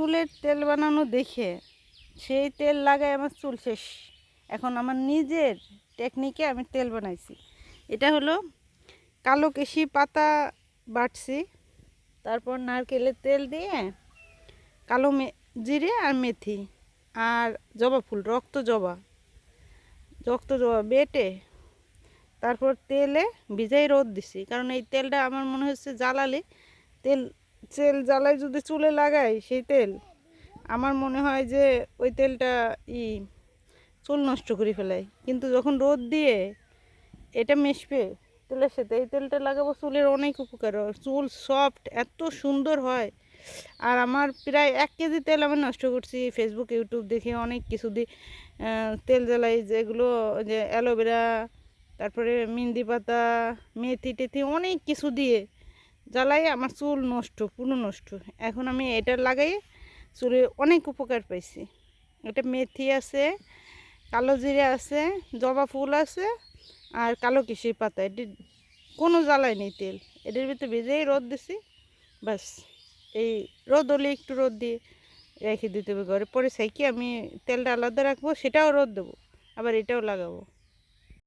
চুলের তেল বানানো দেখে সেই তেল লাগাই আমার চুল শেষ। এখন আমার নিজের টেকনিকে আমি তেল বানাইছি। এটা হলো কালো কেশি পাতা বাটছি, তারপর নারকেলের তেল দিয়ে কালো জিরে আর মেথি আর জবা ফুল রক্ত জবা বেটে তারপর তেলে ভিজাই রোদ দিছি। কারণ এই তেলটা আমার মনে হচ্ছে জ্বালালে তেল জ্বালায় যদি চুলে লাগাই সেই তেল, আমার মনে হয় যে ওই তেলটা চুল নষ্ট করে ফেলায়। কিন্তু যখন রোদ দিয়ে এটা মিশবে তেলের সাথে, এই তেলটা লাগাবো, চুলের অনেক উপকার হয়, চুল সফট এত সুন্দর হয়। আর আমার প্রায় 1 কেজি তেল আমি নষ্ট করছি ফেসবুক ইউটিউব দেখে, অনেক কিছু দিয়ে তেল জ্বালাই, যেগুলো যে অ্যালোভেরা, তারপরে মেহেন্দি পাতা, মেথি টেথি অনেক কিছু দিয়ে জ্বালাই, আমার চুল নষ্ট, পুরো নষ্ট। এখন আমি এটা লাগাই চুলে অনেক উপকার পাইছি। এটা মেথি আছে, কালো জিরে আছে, জবা ফুল আছে আর কালো কিশির পাতা। এটি কোনো জ্বালাই নেই তেল, এটার ভিতরে ভেজেই রোদ দিছি বাস। এই রোদ হলে একটু রোদ দিয়ে রেখে দিতে হবে ঘরে, পরে সাইকে আমি তেলটা আলাদা রাখবো, সেটাও রোদ দেবো, আবার এটাও লাগাবো।